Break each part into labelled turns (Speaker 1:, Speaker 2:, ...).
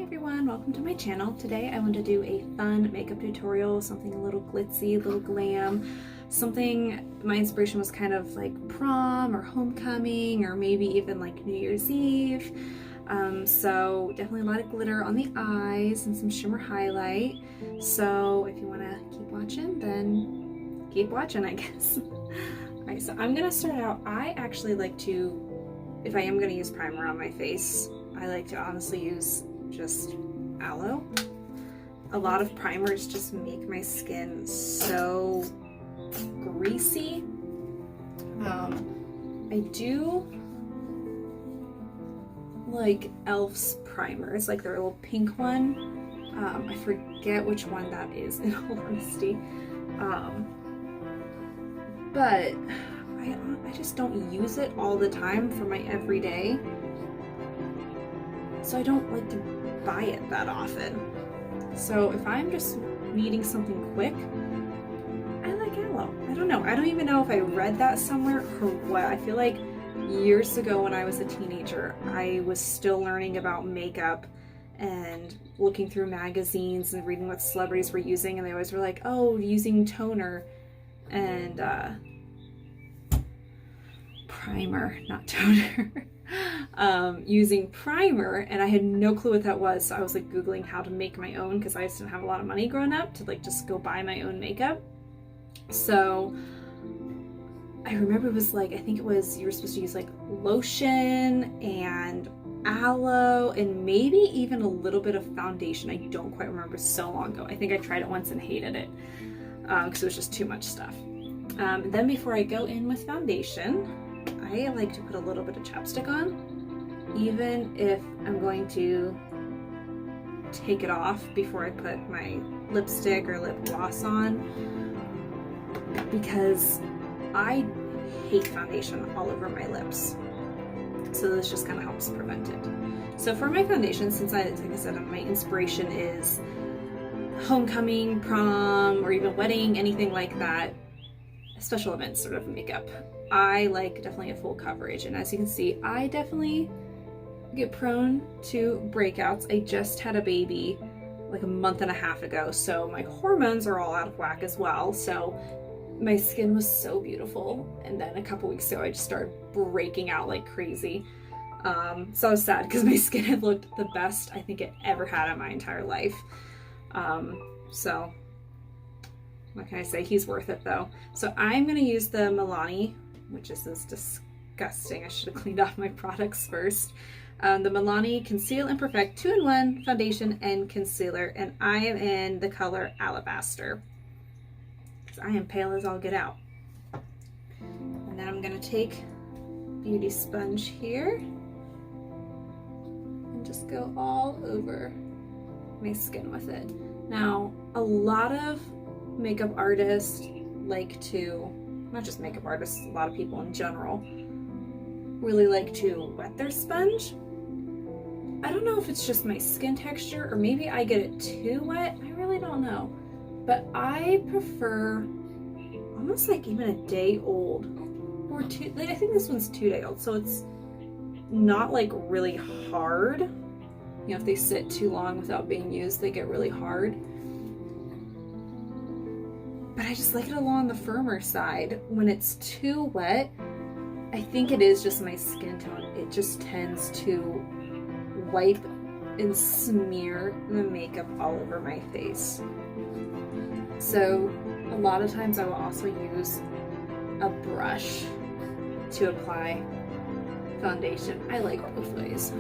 Speaker 1: everyone, welcome to my channel. Today I want to do a fun makeup tutorial, something a little glitzy, a little glam, something. My inspiration was kind of like prom or homecoming or maybe even like New Year's Eve. So definitely a lot of glitter on the eyes and some shimmer highlight. So if you want to keep watching, then keep watching, I guess. Alright, so I'm gonna start out. I actually like to, if I am gonna use primer on my face, I like to honestly use just aloe. A lot of primers just make my skin so greasy. I do like e.l.f.'s primers, like their little pink one. I forget which one that is in all honesty. But I just don't use it all the time for my everyday. So I don't like to buy it that often. So if I'm just needing something quick, I like aloe. I don't know. I don't even know if I read that somewhere or what. I feel like years ago when I was a teenager, I was still learning about makeup and looking through magazines and reading what celebrities were using, and they always were like, oh, using toner and primer, not toner. Using primer, and I had no clue what that was, so I was like googling how to make my own because I just didn't have a lot of money growing up to like just go buy my own makeup. So I remember it was like, I think it was, you were supposed to use like lotion and aloe and maybe even a little bit of foundation. I don't quite remember, so long ago. I think I tried it once and hated it because it was just too much stuff. Then before I go in with foundation, I like to put a little bit of chapstick on, even if I'm going to take it off before I put my lipstick or lip gloss on, because I hate foundation all over my lips. So this just kind of helps prevent it. So for my foundation, since like I said, my inspiration is homecoming, prom, or even wedding, anything like that, special events sort of makeup, I like definitely a full coverage. And as you can see, I definitely get prone to breakouts. I just had a baby like a month and a half ago, so my hormones are all out of whack as well. So my skin was so beautiful, and then a couple weeks ago I just started breaking out like crazy. So I was sad because my skin had looked the best I think it ever had in my entire life. So what can I say? He's worth it though. So I'm gonna use the Milani, which is this disgusting. I should have cleaned off my products first. The Milani Conceal and Perfect 2-in-1 foundation and concealer, and I am in the color Alabaster. I am pale as all get out. And then I'm gonna take beauty sponge here and just go all over my skin with it. Now, a lot of makeup artists like to, not just makeup artists, a lot of people in general really like to wet their sponge. I don't know if it's just my skin texture or maybe I get it too wet. I really don't know. But I prefer almost like even a day old or two. Like I think this one's 2 day old, so it's not like really hard. You know, if they sit too long without being used, they get really hard. But I just like it along the firmer side. When it's too wet, I think it is just my skin tone. It just tends to wipe and smear the makeup all over my face. So a lot of times I will also use a brush to apply foundation. I like both ways.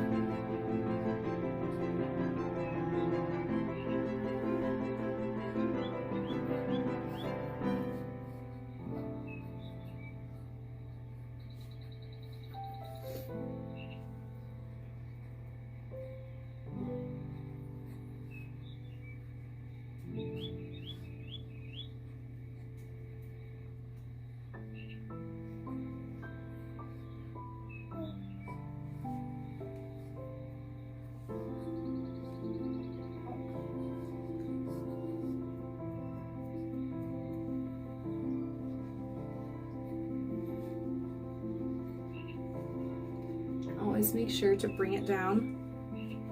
Speaker 1: Always make sure to bring it down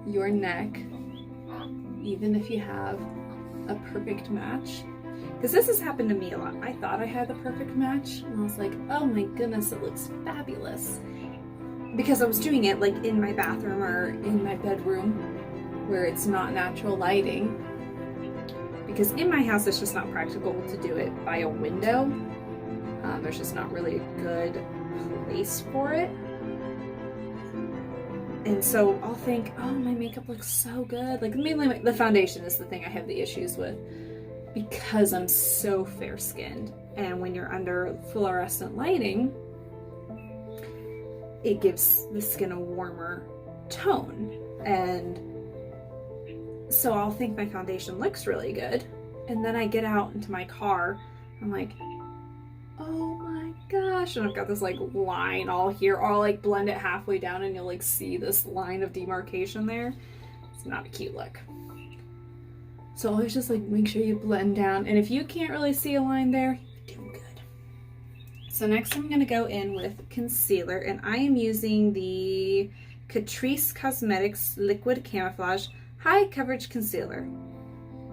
Speaker 1: your neck even if you have a perfect match. Because this has happened to me a lot. I thought I had the perfect match, and I was like, oh my goodness, it looks fabulous. Because I was doing it like in my bathroom or in my bedroom where it's not natural lighting. Because in my house, it's just not practical to do it by a window. There's just not really a good place for it. And so I'll think, oh, my makeup looks so good. Like mainly the foundation is the thing I have the issues with because I'm so fair-skinned. And when you're under fluorescent lighting, it gives the skin a warmer tone. And so I'll think my foundation looks really good. And then I get out into my car, I'm like, oh my gosh. And I've got this like line all here. I'll like blend it halfway down and you'll like see this line of demarcation there. It's not a cute look. So always just like make sure you blend down. And if you can't really see a line there, you're doing good. So next I'm going to go in with concealer, and I am using the Catrice Cosmetics Liquid Camouflage High Coverage Concealer.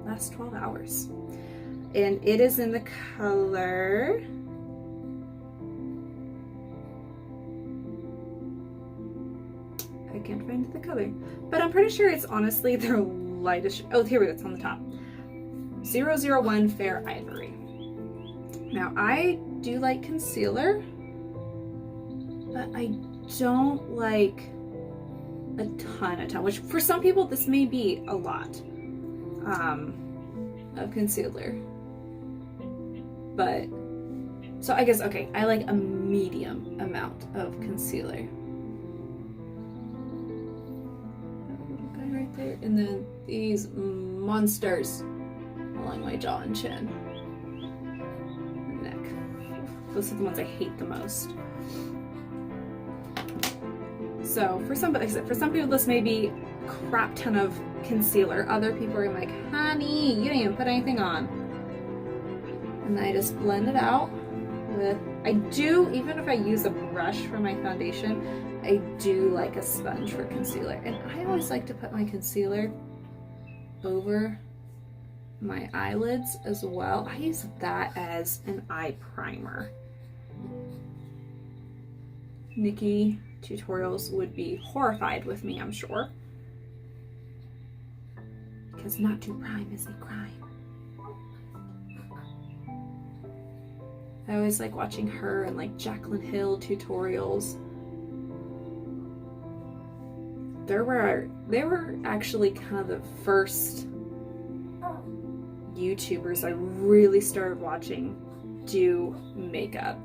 Speaker 1: Lasts 12 hours. And it is in the color I can't find the color, but I'm pretty sure it's honestly their lightest. Oh, here we go. It's on the top. 001 Fair Ivory. Now, I do like concealer, but I don't like a ton, which for some people this may be a lot of concealer. But, so I guess, okay, I like a medium amount of concealer. Right there, and then these monsters along my jaw and chin and neck. Those are the ones I hate the most. So for some people this may be a crap ton of concealer. Other people are like, honey, you didn't even put anything on. And I just blend it out with, I do, even if I use a brush for my foundation, I do like a sponge for concealer. And I always like to put my concealer over my eyelids as well. I use that as an eye primer. Nikki tutorials would be horrified with me, I'm sure. Because not to prime is a crime. I always like watching her and like Jaclyn Hill tutorials. They were actually kind of the first YouTubers I really started watching do makeup.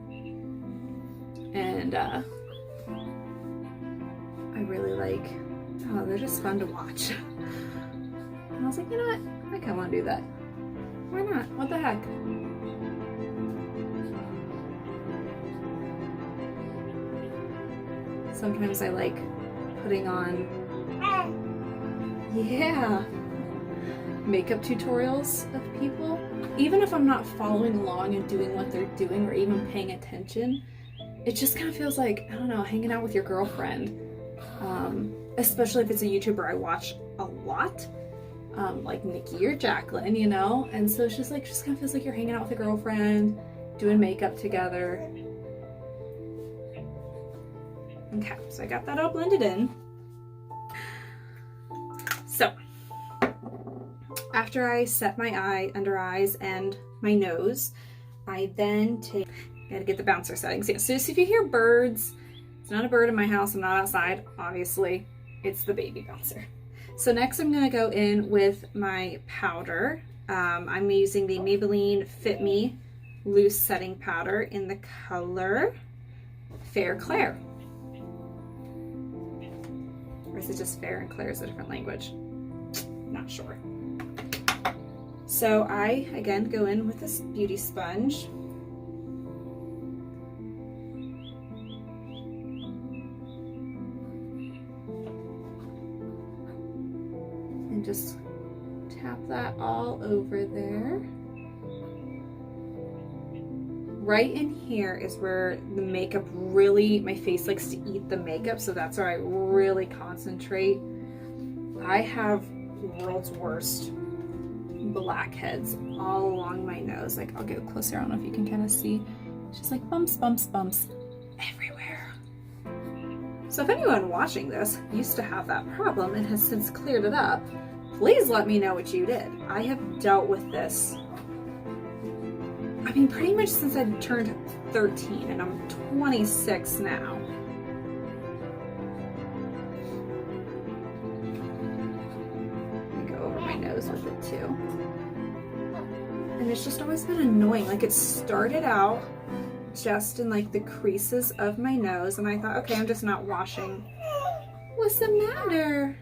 Speaker 1: And I really like, oh, they're just fun to watch. And I was like, you know what? I kind of want to do that. Why not? What the heck? Sometimes I like putting on, yeah, makeup tutorials of people. Even if I'm not following along and doing what they're doing or even paying attention, it just kind of feels like, I don't know, hanging out with your girlfriend. Especially if it's a YouTuber I watch a lot, like Nikki or Jaclyn, you know? And so it's just like, just kind of feels like you're hanging out with a girlfriend, doing makeup together. Okay, so I got that all blended in. So, after I set my under eyes and my nose, I then gotta get the bouncer settings. Yeah, so if you hear birds, it's not a bird in my house, I'm not outside, obviously, it's the baby bouncer. So next I'm gonna go in with my powder. I'm using the Maybelline Fit Me Loose Setting Powder in the color Fair Claire. Or is it just Fair and Claire is a different language? Not sure. So I, again, go in with this beauty sponge. And just tap that all over there. Right in here is where the makeup really, my face likes to eat the makeup, so that's where I really concentrate. I have world's worst blackheads all along my nose. Like, I'll get closer, I don't know if you can kind of see. It's just like bumps, bumps, bumps everywhere. So if anyone watching this used to have that problem and has since cleared it up, please let me know what you did. I have dealt with this, I mean, pretty much since I turned 13, and I'm 26 now. Let me go over my nose with it too. And it's just always been annoying. Like, it started out just in like the creases of my nose, and I thought, okay, I'm just not washing. What's the matter?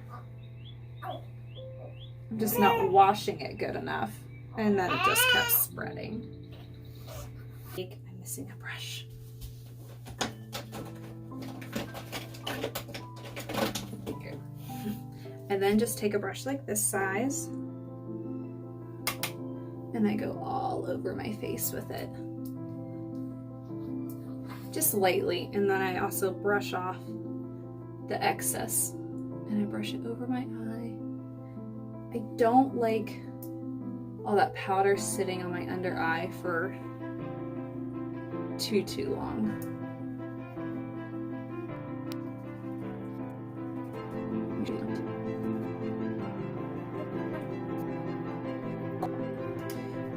Speaker 1: I'm just not washing it good enough. And then it just kept spreading. I'm missing a brush. And then just take a brush like this size, and I go all over my face with it. Just lightly, and then I also brush off the excess, and I brush it over my eye. I don't like all that powder sitting on my under eye for too long.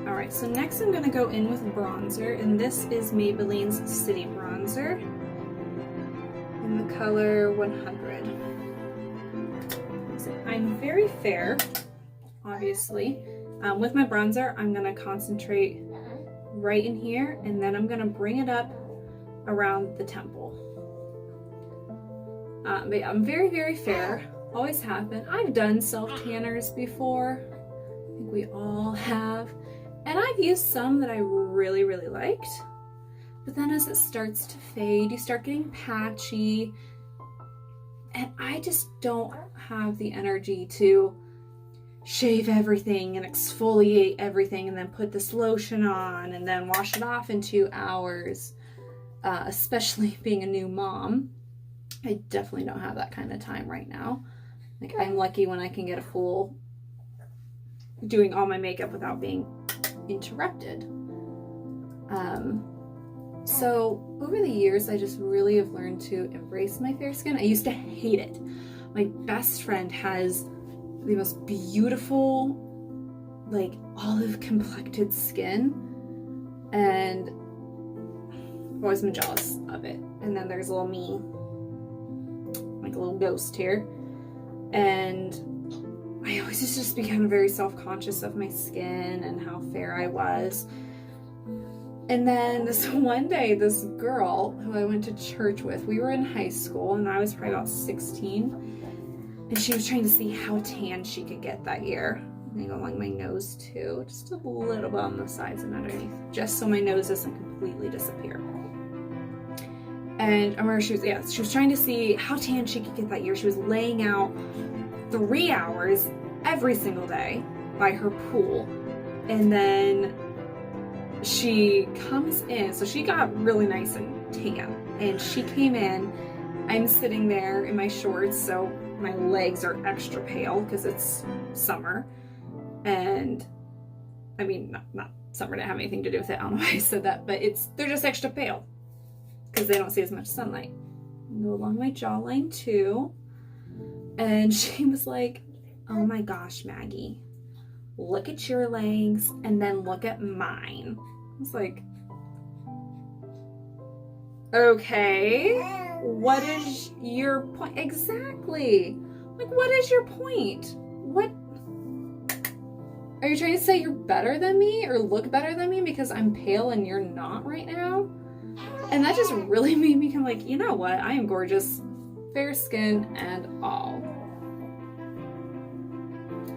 Speaker 1: Alright, so next I'm going to go in with bronzer, and this is Maybelline's City Bronzer in the color 100. So I'm very fair, obviously. With my bronzer, I'm going to concentrate right in here, and then I'm going to bring it up around the temple. But yeah, I'm very, very fair. Always have been. I've done self-tanners before. I think we all have. And I've used some that I really, really liked. But then as it starts to fade, you start getting patchy. And I just don't have the energy to shave everything and exfoliate everything and then put this lotion on and then wash it off in 2 hours. Especially being a new mom. I definitely don't have that kind of time right now. Like, I'm lucky when I can get a full doing all my makeup without being interrupted. So over the years, I just really have learned to embrace my fair skin. I used to hate it. My best friend has the most beautiful, like, olive complected skin, and I've always been jealous of it. And then there's little me, like a little ghost here, and I always just became very self-conscious of my skin and how fair I was. And then this one day, this girl who I went to church with, we were in high school, and I was probably about 16, and she was trying to see how tan she could get that year. And I go along my nose too, just a little bit on the sides and underneath, just so my nose doesn't completely disappear. And I remember she was trying to see how tan she could get that year. She was laying out 3 hours every single day by her pool, and then she comes in, so she got really nice and tan, and she came in, I'm sitting there in my shorts, so my legs are extra pale because it's summer, and I mean, not summer didn't have anything to do with it, I don't know why I said that, but they're just extra pale because they don't see as much sunlight. Go along my jawline too. And she was like, oh my gosh, Maggie, look at your legs and then look at mine. I was like, okay, what is your point? Exactly. Like, what is your point? What? Are you trying to say you're better than me or look better than me because I'm pale and you're not right now? And that just really made me come like, you know what? I am gorgeous, fair skin and all.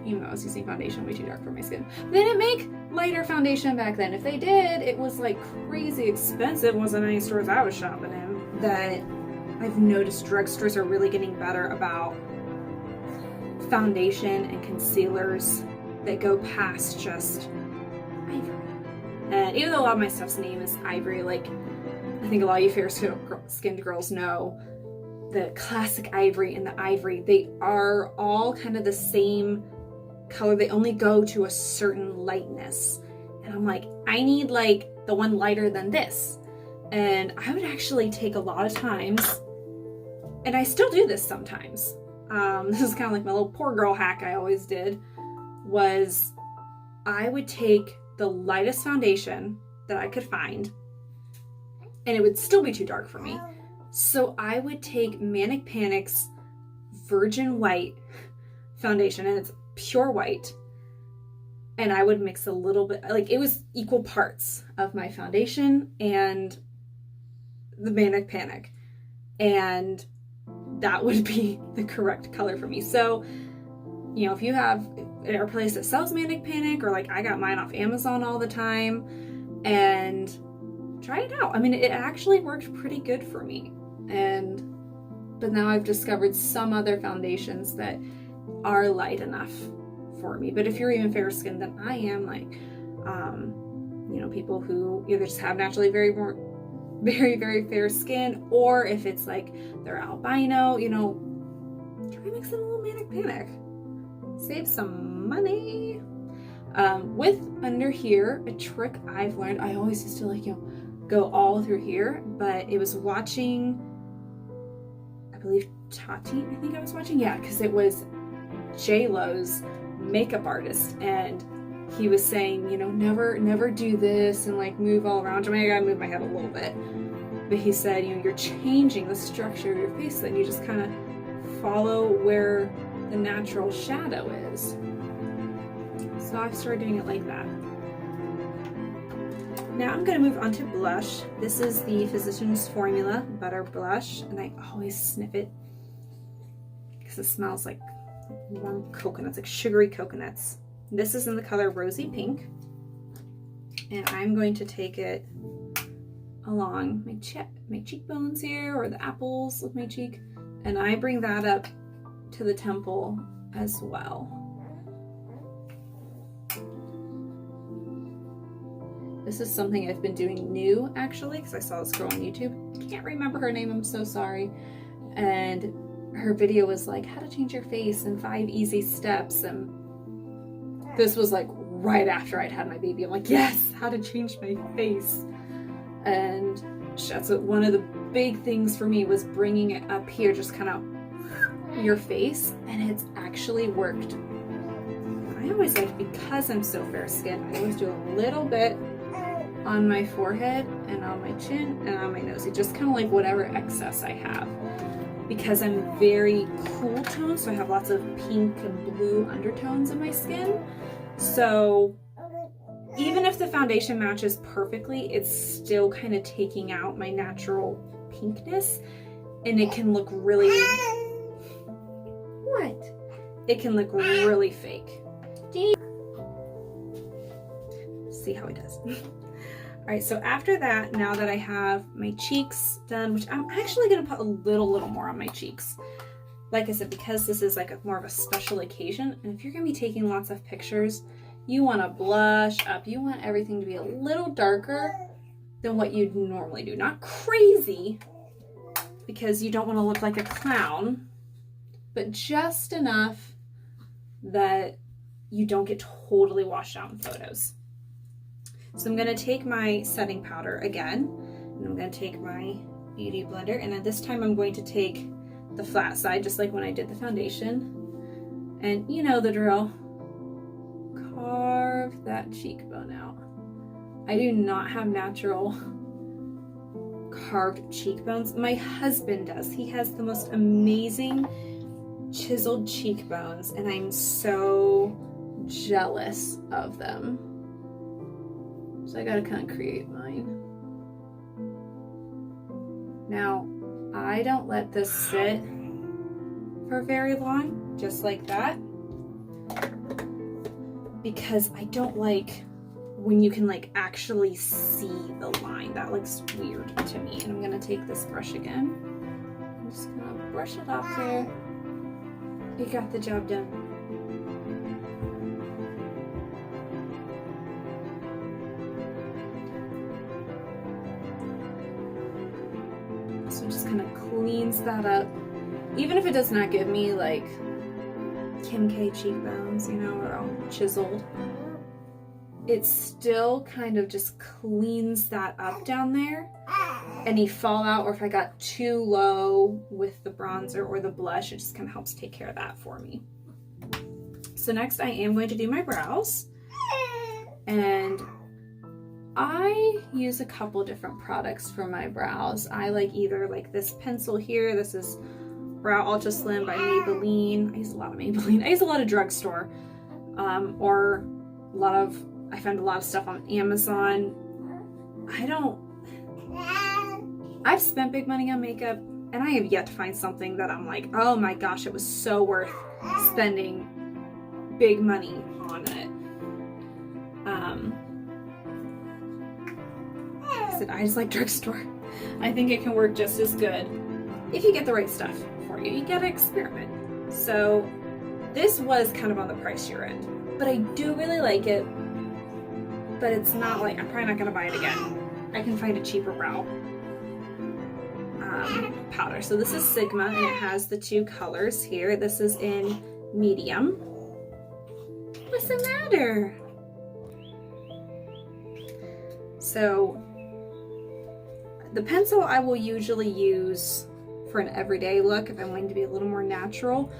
Speaker 1: Even though I was using foundation way too dark for my skin. They didn't make lighter foundation back then. If they did, it was like crazy expensive. Wasn't any stores I was shopping in. That I've noticed drugstores are really getting better about foundation and concealers that go past just ivory. And even though a lot of my stuff's name is ivory, like, I think a lot of you fair-skinned girls know the classic ivory and the ivory, they are all kind of the same color. They only go to a certain lightness. And I'm like, I need like the one lighter than this. And I would actually take a lot of times, and I still do this sometimes. This is kind of like my little poor girl hack I always did, was I would take the lightest foundation that I could find, and it would still be too dark for me. So I would take Manic Panic's Virgin White foundation, and it's pure white, and I would mix a little bit, like it was equal parts of my foundation and the Manic Panic, and that would be the correct color for me. So, you know, if you have a place that sells Manic Panic, or like I got mine off Amazon all the time, and try it out. I mean, it actually worked pretty good for me. But now I've discovered some other foundations that are light enough for me. But if you're even fairer skinned than I am, like, you know, people who either just have naturally very, very fair skin, or if it's like they're albino, you know, try mixing a little Manic Panic. Save some money. With under here, a trick I've learned, I always used to like, you know, go all through here, but it was watching, I believe Tati, I think I was watching, yeah, because it was J-Lo's makeup artist, and he was saying, you know, never do this and like move all around. I mean, I gotta move my head a little bit, but he said, you know, you're changing the structure of your face, then you just kind of follow where the natural shadow is. So I've started doing it like that. Now I'm going to move on to blush. This is the Physicians Formula Butter Blush, and I always sniff it because it smells like warm coconuts, like sugary coconuts. This is in the color Rosy Pink, and I'm going to take it along my cheekbones here, or the apples of my cheek, and I bring that up to the temple as well. This is something I've been doing new, actually, because I saw this girl on YouTube. Can't remember her name, I'm so sorry. And her video was like, how to change your face in 5 easy steps. And this was like right after I'd had my baby. I'm like, yes, how to change my face. And that's what one of the big things for me was, bringing it up here, just kind of your face, and it's actually worked. I always like, because I'm so fair skinned, I always do a little bit on my forehead and on my chin and on my nose. It just kind of like whatever excess I have, because I'm very cool toned, so I have lots of pink and blue undertones in my skin. So even if the foundation matches perfectly, it's still kind of taking out my natural pinkness, and it can look really, it can look really fake. See how it does. All right, so after that, now that I have my cheeks done, which I'm actually gonna put a little more on my cheeks. Like I said, because this is like more of a special occasion, and if you're gonna be taking lots of pictures, you wanna blush up, you want everything to be a little darker than what you'd normally do. Not crazy, because you don't wanna look like a clown, but just enough that you don't get totally washed out in photos. So I'm going to take my setting powder again, and I'm going to take my beauty blender, and then this time I'm going to take the flat side, just like when I did the foundation, and you know the drill. Carve that cheekbone out. I do not have natural carved cheekbones. My husband does. He has the most amazing chiseled cheekbones, and I'm so jealous of them. So I gotta kind of create mine. Now, I don't let this sit for very long, just like that, because I don't like when you can like actually see the line. That looks weird to me. And I'm gonna take this brush again. I'm just gonna brush it off there. You got the job done. So it just kind of cleans that up. Even if it does not give me like Kim K cheekbones, you know, are all chiseled. It still kind of just cleans that up down there. Any fallout, or if I got too low with the bronzer or the blush, it just kind of helps take care of that for me. So next I am going to do my brows. And I use a couple different products for my brows. I like either like this pencil here. This is Brow Ultra Slim by Maybelline. I use a lot of Maybelline. I use a lot of drugstore, or I found a lot of stuff on Amazon. I've spent big money on makeup, and I have yet to find something that I'm like, oh my gosh, it was so worth spending big money on it. I just like drugstore. I think it can work just as good if you get the right stuff for you. You gotta experiment. So this was kind of on the pricier end, but I do really like it. But it's not like, I'm probably not gonna buy it again. I can find a cheaper brow powder. So this is Sigma, and it has the two colors here. This is in medium. What's the matter? So the pencil I will usually use for an everyday look if I'm wanting to be a little more natural.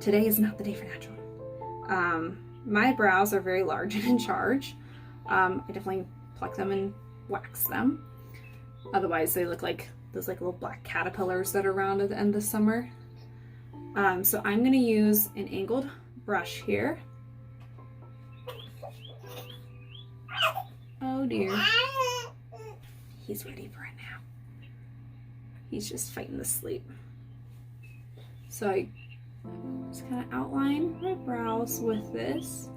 Speaker 1: Today is not the day for natural. My brows are very large and in charge. I definitely pluck them and wax them. Otherwise they look like those like little black caterpillars that are around at the end of summer. So I'm gonna use an angled brush here. Oh dear. He's ready for it now. He's just fighting the sleep. So I just kind of outline my brows with this.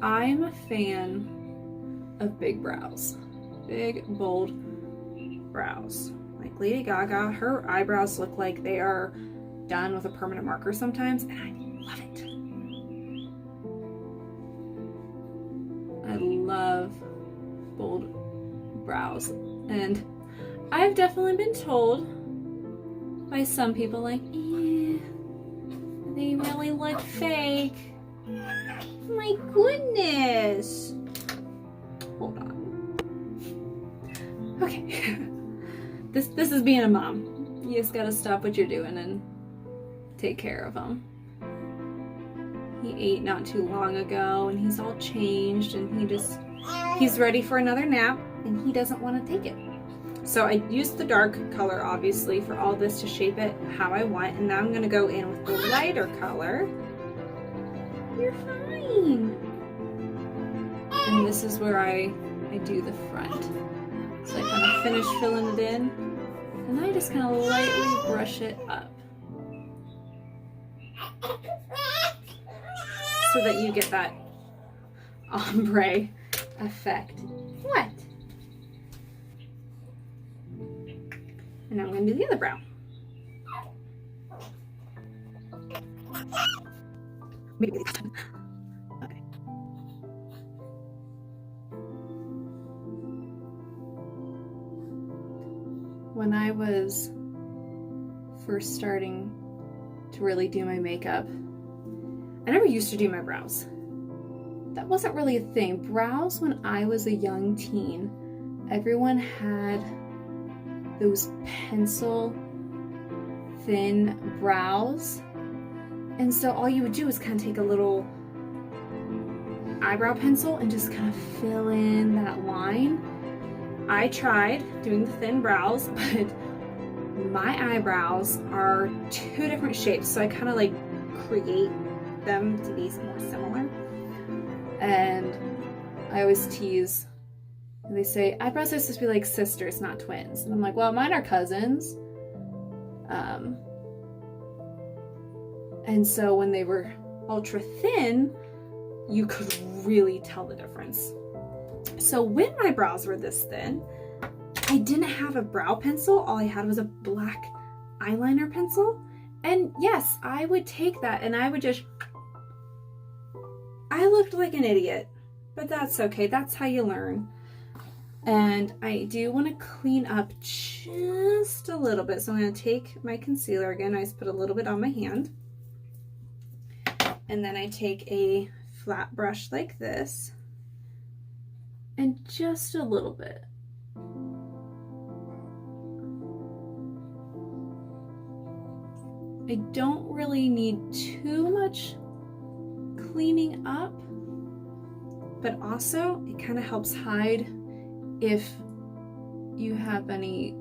Speaker 1: I'm a fan of big brows. Big, bold brows. Like Lady Gaga, her eyebrows look like they are done with a permanent marker sometimes, and I love it. I love bold brows, and I've definitely been told by some people like, they really look fake. My goodness. Hold on. Okay. This is being a mom. You just gotta stop what you're doing and take care of him. He ate not too long ago, and he's all changed, and he's ready for another nap, and he doesn't want to take it. So I used the dark color, obviously, for all this to shape it how I want, and now I'm going to go in with the lighter color. You're fine. And this is where I do the front. So I kind of finish filling it in, and I just kind of lightly brush it up. So that you get that ombre effect. What? And now I'm going to do the other brow. Okay. When I was first starting to really do my makeup, I never used to do my brows. That wasn't really a thing. Brows, when I was a young teen, everyone had those pencil thin brows. And so all you would do is kind of take a little eyebrow pencil and just kind of fill in that line. I tried doing the thin brows, but my eyebrows are two different shapes. So I kind of like create them to be more similar. And I always tease, and they say eyebrows are supposed to be like sisters, not twins. And I'm like, well, mine are cousins. And so when they were ultra thin, you could really tell the difference. So when my brows were this thin, I didn't have a brow pencil. All I had was a black eyeliner pencil. And yes, I would take that and I would just, I looked like an idiot, but that's okay. That's how you learn. And I do want to clean up just a little bit. So I'm going to take my concealer again. I just put a little bit on my hand. And then I take a flat brush like this and just a little bit. I don't really need too much cleaning up, but also it kind of helps hide if you have any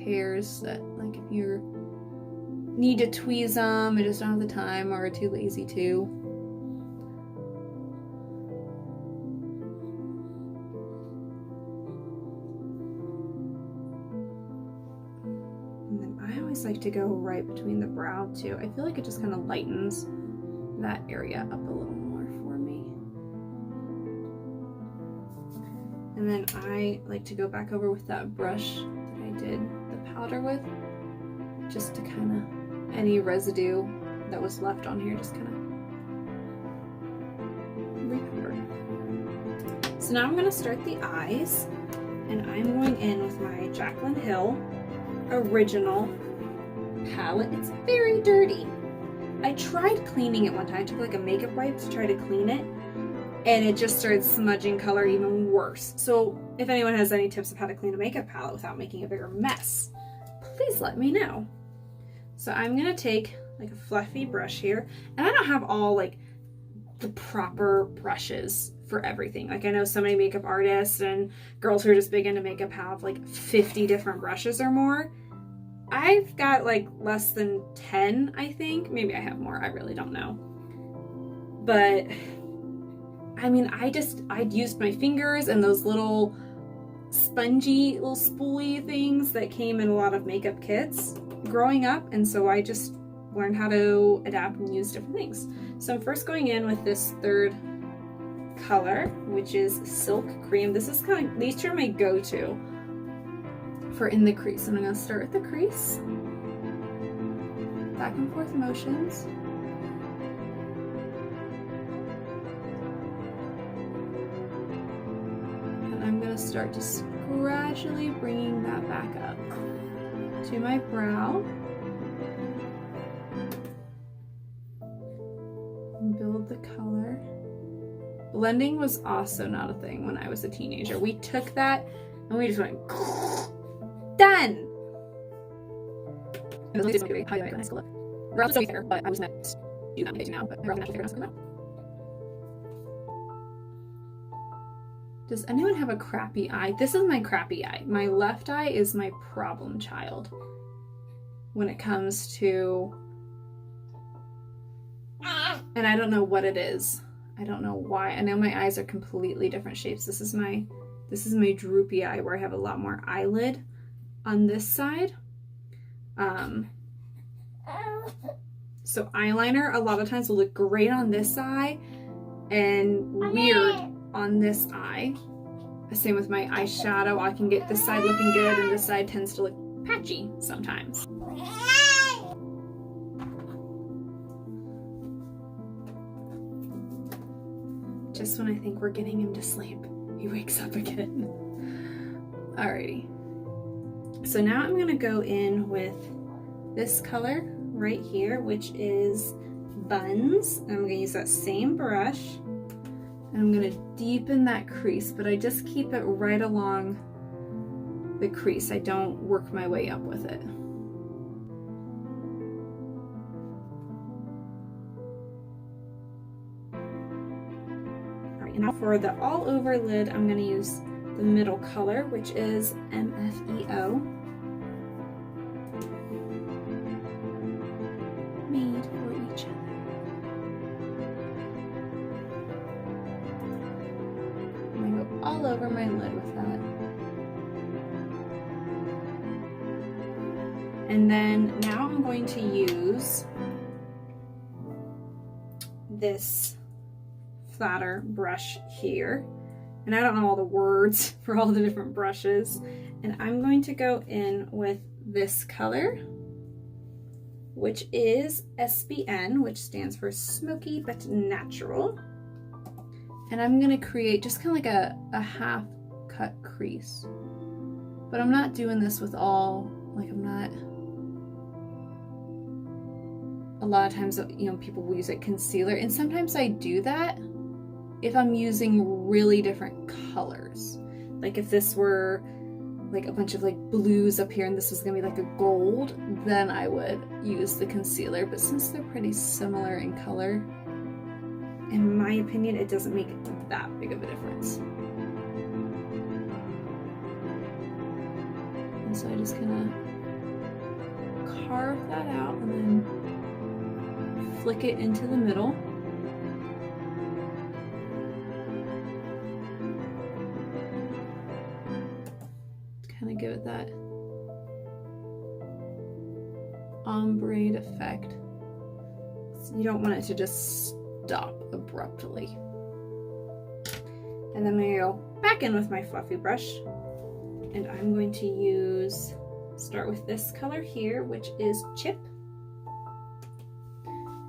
Speaker 1: hairs that, like, if you need to tweeze them and just don't have the time or are too lazy to. And then I always like to go right between the brow too. I feel like it just kind of lightens that area up a little more for me. And then I like to go back over with that brush that I did the powder with, just to kind of, any residue that was left on here, just kind of recover. So now I'm going to start the eyes, and I'm going in with my Jaclyn Hill original palette. It's very dirty. I tried cleaning it one time. I took like a makeup wipe to try to clean it, and it just started smudging color even worse. So if anyone has any tips of how to clean a makeup palette without making a bigger mess, please let me know. So I'm gonna take like a fluffy brush here, and I don't have all like the proper brushes for everything. Like, I know so many makeup artists and girls who are just big into makeup have like 50 different brushes or more. I've got like less than 10, I think. Maybe I have more, I really don't know. But I mean, I'd used my fingers and those little spongy little spoolie things that came in a lot of makeup kits growing up, and so I just learned how to adapt and use different things. So I'm first going in with this third color, which is Silk Cream. This is kind of, these two are my go-to for in the crease. And I'm going to start with the crease, back and forth motions. And I'm going to start just gradually bringing that back up to my brow. And build the color. Blending was also not a thing when I was a teenager. We took that and we just went done. We're also fair, but I was meant to do that now, but we're all figure out. Does anyone have a crappy eye? This is my crappy eye. My left eye is my problem child when it comes to, and I don't know what it is. I don't know why. I know my eyes are completely different shapes. This is my droopy eye, where I have a lot more eyelid on this side. So eyeliner a lot of times will look great on this eye and weird on this eye. Same with my eyeshadow. I can get this side looking good and this side tends to look patchy sometimes. Just when I think we're getting him to sleep, he wakes up again. Alrighty. So now I'm gonna go in with this color right here, which is Buns. And I'm gonna use that same brush. And I'm gonna deepen that crease, but I just keep it right along the crease. I don't work my way up with it. And now for the all over lid, I'm going to use the middle color, which is MFEO. Made for each other. I'm going to go all over my lid with that. And then now I'm going to use this flatter brush here, and I don't know all the words for all the different brushes, and I'm going to go in with this color, which is SBN, which stands for Smoky But Natural, and I'm going to create just kind of like a half cut crease, but I'm not doing this with all, like I'm not, a lot of times, you know, people will use like concealer, and sometimes I do that if I'm using really different colors. Like if this were like a bunch of like blues up here and this is gonna be like a gold, then I would use the concealer. But since they're pretty similar in color, in my opinion, it doesn't make that big of a difference. And so I just kind of carve that out and then flick it into the middle. Kind of give it that ombre effect. So you don't want it to just stop abruptly. And then I'm gonna go back in with my fluffy brush, and I'm going to start with this color here, which is Chip.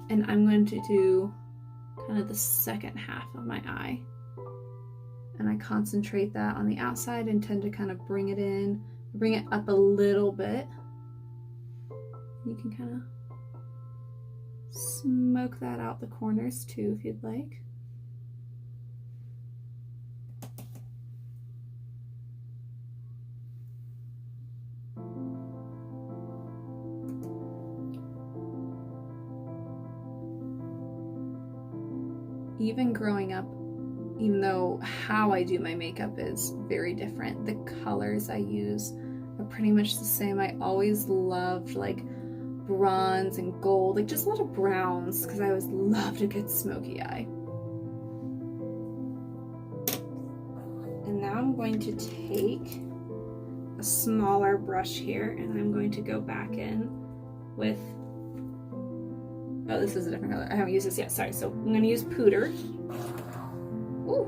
Speaker 1: And I'm going to do kind of the second half of my eye. And I concentrate that on the outside and tend to kind of bring it up a little bit. You can kind of smoke that out the corners too if you'd like. Even growing up, even though how I do my makeup is very different, the colors I use are pretty much the same. I always loved like bronze and gold, like just a lot of browns, because I always loved a good smoky eye. And now I'm going to take a smaller brush here and I'm going to go back in with, oh, this is a different color. I haven't used this yet, sorry. So I'm gonna use Pooter. Oh,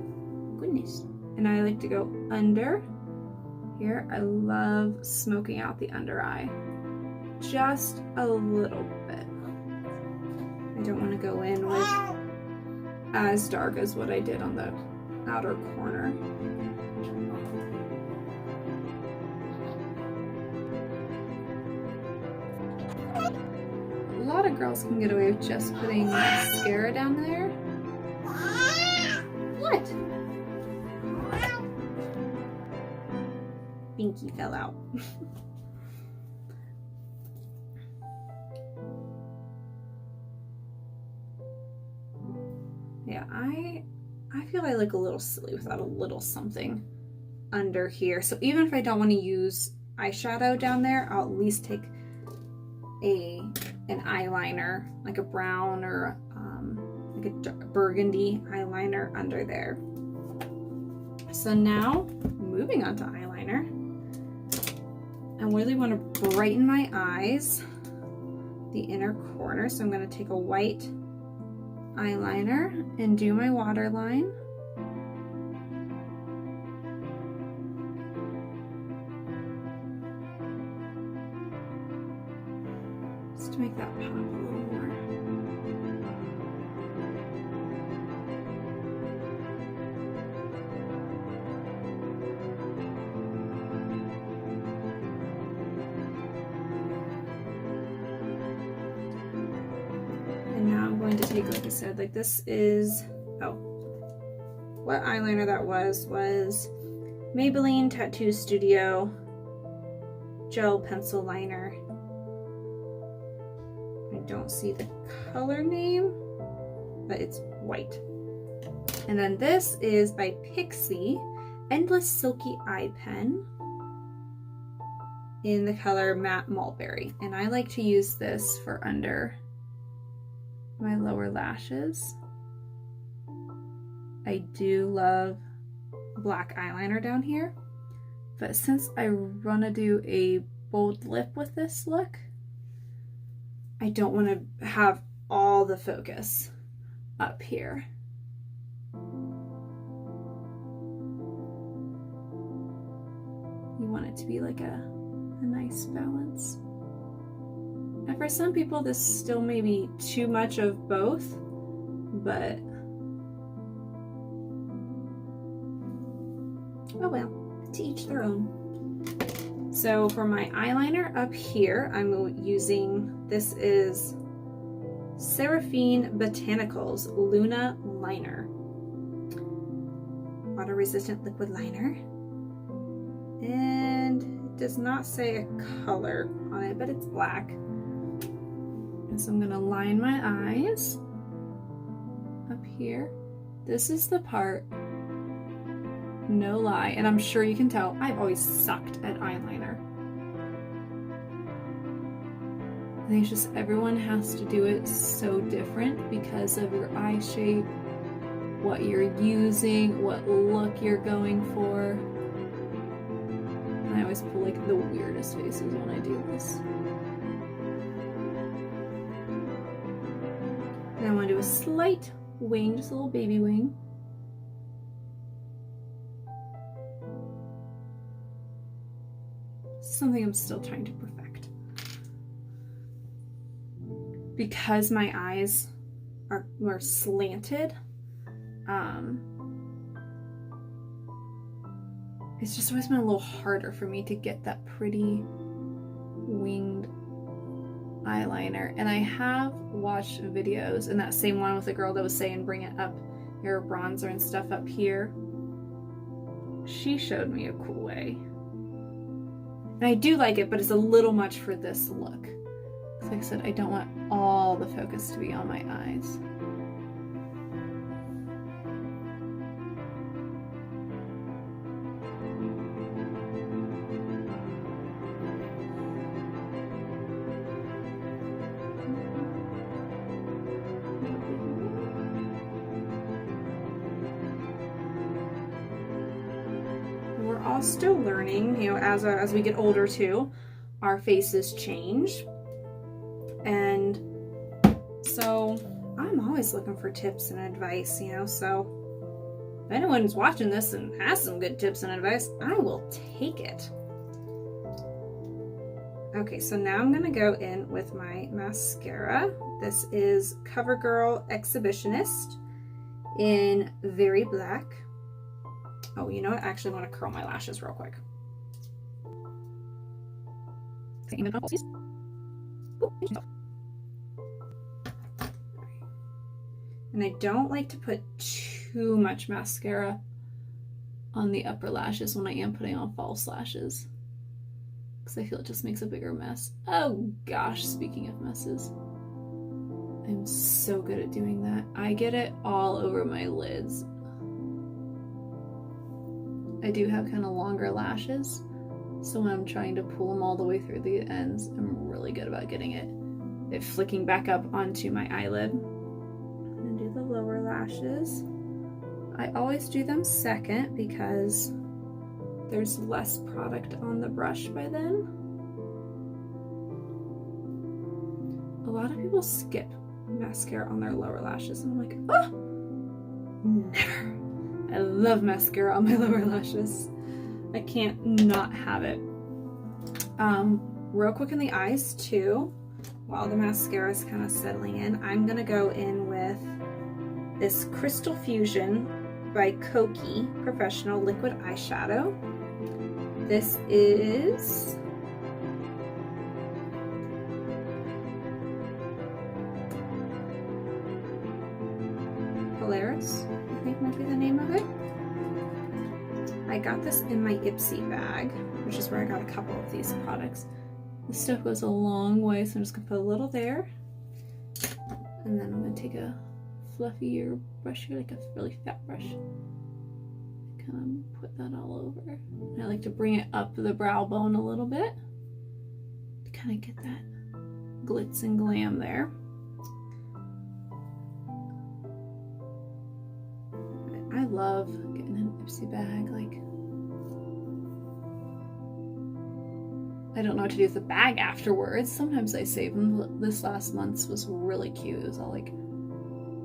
Speaker 1: goodness. And I like to go under here. I love smoking out the under eye. Just a little bit. I don't want to go in with as dark as what I did on the outer corner. A lot of girls can get away with just putting mascara down there. What? Binky fell out. Yeah, I feel I look a little silly without a little something under here. So even if I don't want to use eyeshadow down there, I'll at least take an eyeliner, like a brown or like a burgundy eyeliner under there. So now, moving on to eyeliner, I really want to brighten my eyes, the inner corner. So I'm going to take a white eyeliner and do my waterline. Just to make that pop a little more. To take, like I said, like this is, oh, what eyeliner that was Maybelline Tattoo Studio gel pencil liner. I don't see the color name, but it's white. And then this is by Pixie Endless Silky Eye Pen in the color Matte Mulberry, and I like to use this for under my lower lashes. I do love black eyeliner down here, but since I want to do a bold lip with this look, I don't want to have all the focus up here. You want it to be like a nice balance. And for some people, this still may be too much of both, but oh well, to each their own. So for my eyeliner up here, I'm using, this is Seraphine Botanicals Luna Liner. Water resistant liquid liner. And it does not say a color on it, but it's black. And so I'm gonna line my eyes up here. This is the part, no lie, and I'm sure you can tell, I've always sucked at eyeliner. I think it's just everyone has to do it so different because of your eye shape, what you're using, what look you're going for. And I always pull like the weirdest faces when I do this. Then I want to do a slight wing, just a little baby wing. Something I'm still trying to perfect. Because my eyes are more slanted, it's just always been a little harder for me to get that pretty winged eyeliner. And I have watched videos, and that same one with the girl that was saying bring it up, your bronzer and stuff up here. She showed me a cool way. And I do like it, but it's a little much for this look. Like I said, I don't want all the focus to be on my eyes. We're all still learning, you know, as we get older too, our faces change. And so I'm always looking for tips and advice, you know, so if anyone's watching this and has some good tips and advice, I will take it. Okay, so now I'm gonna go in with my mascara. This is CoverGirl Exhibitionist in Very Black. Oh, you know what? I actually want to curl my lashes real quick. And I don't like to put too much mascara on the upper lashes when I am putting on false lashes, because I feel it just makes a bigger mess. Oh gosh, speaking of messes, I'm so good at doing that. I get it all over my lids. I do have kind of longer lashes, so when I'm trying to pull them all the way through the ends, I'm really good about getting it flicking back up onto my eyelid. And do the lower lashes. I always do them second because there's less product on the brush by then. A lot of people skip mascara on their lower lashes, and I'm like, oh, never. I love mascara on my lower lashes. I can't not have it. Real quick in the eyes too, while the mascara is kind of settling in, I'm gonna go in with this Crystal Fusion by Koki Professional Liquid Eyeshadow. This is Polaris, I think might be the name of it. I got this in my Ipsy bag, which is where I got a couple of these products. This stuff goes a long way, so I'm just gonna put a little there. And then I'm gonna take a fluffier brush here, like a really fat brush. Kind of put that all over. And I like to bring it up the brow bone a little bit to kind of get that glitz and glam there. I love getting an Ipsy bag. Like, I don't know what to do with the bag afterwards. Sometimes I save them. This last month's was really cute. It was all like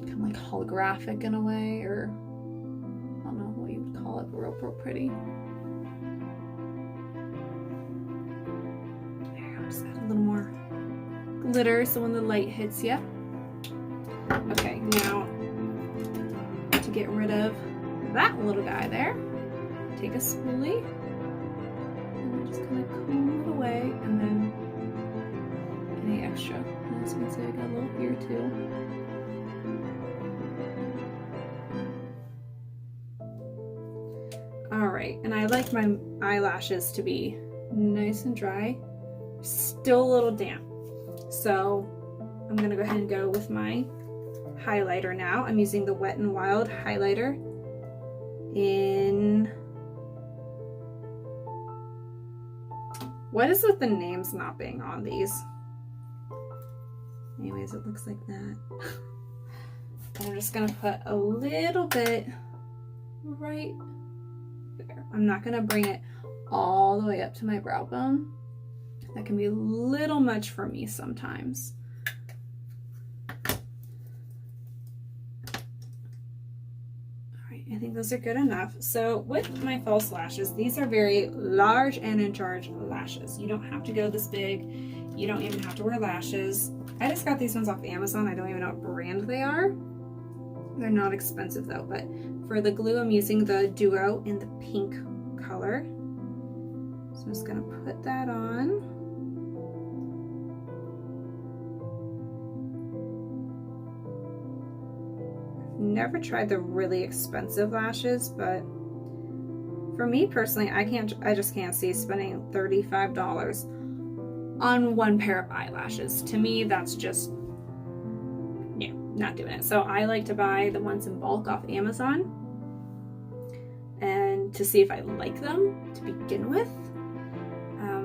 Speaker 1: kind of like holographic in a way, or I don't know what you would call it, but real pretty. There, I'll just add a little more glitter so when the light hits you. Okay, now to get rid of that little guy there, take a spoolie and I'm just gonna comb it away, and then any extra. As you can see, I got a little here too. Alright, and I like my eyelashes to be nice and dry, still a little damp. So I'm gonna go ahead and go with my highlighter now. I'm using the Wet n Wild highlighter in... What is with the names not being on these? Anyways, it looks like that. And I'm just gonna put a little bit right there. I'm not gonna bring it all the way up to my brow bone. That can be a little much for me sometimes. I think those are good enough. So with my false lashes, these are very large and in charge lashes. You don't have to go this big. You don't even have to wear lashes. I just got these ones off Amazon. I don't even know what brand they are. They're not expensive though, but for the glue, I'm using the Duo in the pink color. So I'm just gonna put that on. Never tried the really expensive lashes, but for me personally, I just can't see spending $35 on one pair of eyelashes. To me, that's just, yeah, not doing it. So I like to buy the ones in bulk off Amazon and to see if I like them to begin with,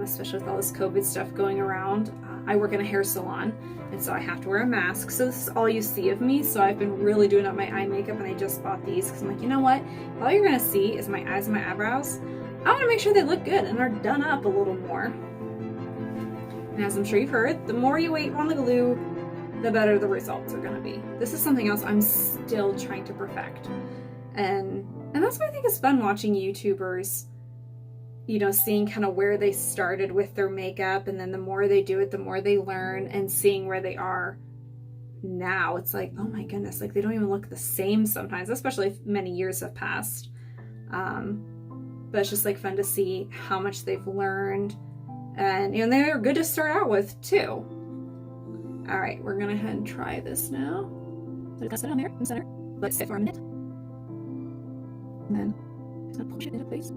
Speaker 1: especially with all this COVID stuff going around. I work in a hair salon, and so I have to wear a mask. So this is all you see of me. So I've been really doing up my eye makeup, and I just bought these because I'm like, you know what? All you're gonna see is my eyes and my eyebrows. I wanna make sure they look good and are done up a little more. And as I'm sure you've heard, the more you wait on the glue, the better the results are gonna be. This is something else I'm still trying to perfect. And that's why I think it's fun watching YouTubers, you know, seeing kind of where they started with their makeup, and then the more they do it, the more they learn, and seeing where they are now. It's like, oh my goodness, like they don't even look the same sometimes, especially if many years have passed. But it's just like fun to see how much they've learned, and you know, they're good to start out with too. All right, we're gonna head and try this now. So just sit on there in the center, let it sit for a minute, and then just gonna push it into place.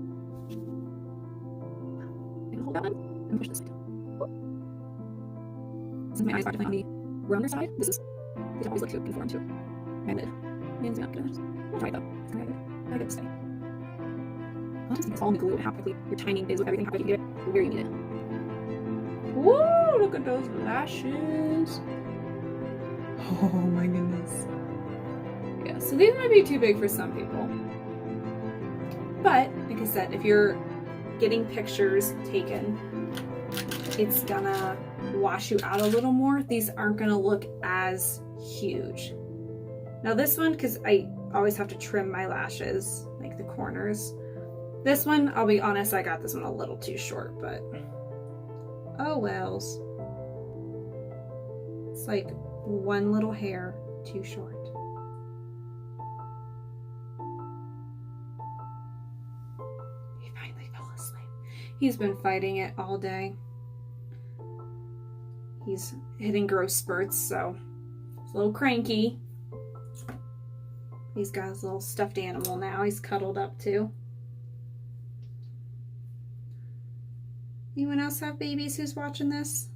Speaker 1: Hold that one and push this side. Since my eyes are definitely on the rounder side, these always look too conformed to my lid. And not good. We'll try it though. It's gonna get this way. I'll just all in the glue and how quickly your timing is with everything, how quickly you get it, where you need it. Woo! Look at those lashes. Oh my goodness. Yeah, so these might be too big for some people. But, like I said, if you're getting pictures taken, it's gonna wash you out a little more. These aren't gonna look as huge. Now this one, because I always have to trim my lashes, like the corners. This one, I'll be honest, I got this one a little too short, but oh wells. It's like one little hair too short. He's been fighting it all day. He's hitting growth spurts, so he's a little cranky. He's got his little stuffed animal now he's cuddled up to. Anyone else have babies who's watching this?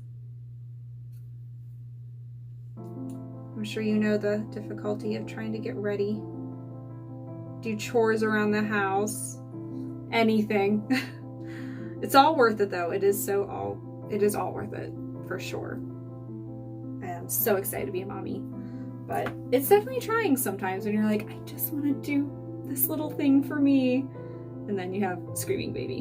Speaker 1: I'm sure you know the difficulty of trying to get ready, do chores around the house, anything. It's all worth it though. It is all worth it for sure. I'm so excited to be a mommy, but it's definitely trying sometimes when you're like, I just want to do this little thing for me, and then you have a screaming baby,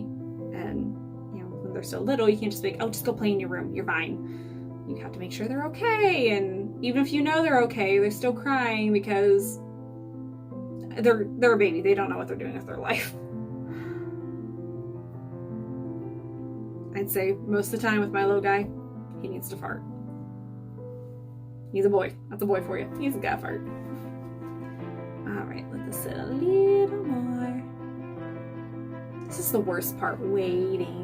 Speaker 1: and you know, when they're so little, you can't just be like, oh, just go play in your room, you're fine. You have to make sure they're okay, and even if you know they're okay, they're still crying because they're a baby. They don't know what they're doing with their life. I'd say most of the time with my little guy, he needs to fart. He's a boy. That's a boy for you. He's got to fart. Alright, let this sit a little more. This is the worst part, waiting.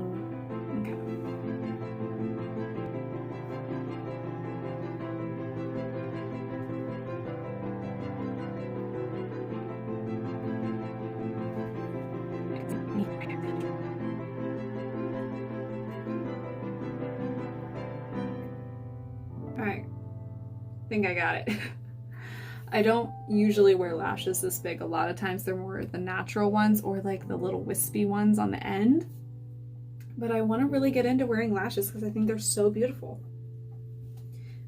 Speaker 1: think I got it. I don't usually wear lashes this big. A lot of times they're more the natural ones or like the little wispy ones on the end. But I want to really get into wearing lashes because I think they're so beautiful.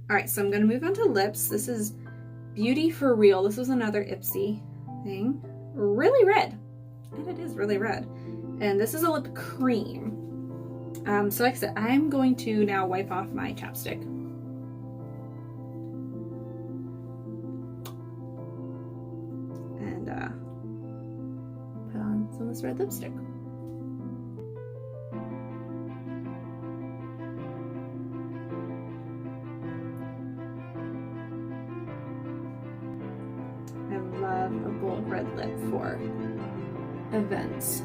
Speaker 1: All right, so I'm going to move on to lips. This is Beauty for Real. This was another Ipsy thing. Really red. And it is really red. And this is a lip cream. So like I said, I'm going to now wipe off my chapstick. Put on some of this red lipstick. I love a bold red lip for events.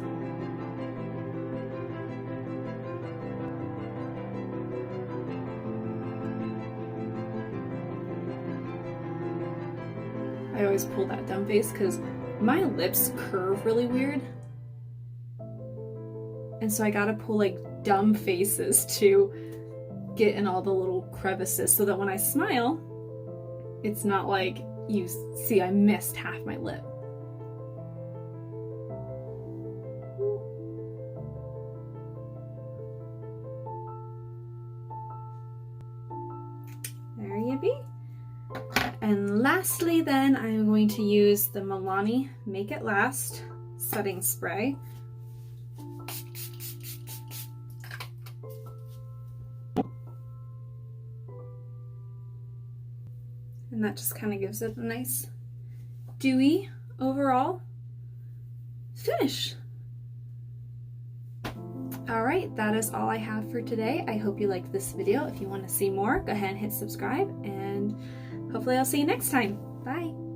Speaker 1: I always pull that dumb face because my lips curve really weird. And so I gotta pull like dumb faces to get in all the little crevices so that when I smile, it's not like you see I missed half my lip. There you be. And lastly then, I'm going to use the Milani Make It Last setting spray. And that just kind of gives it a nice dewy overall finish. All right, that is all I have for today. I hope you liked this video. If you want to see more, go ahead and hit subscribe, and hopefully I'll see you next time. Bye.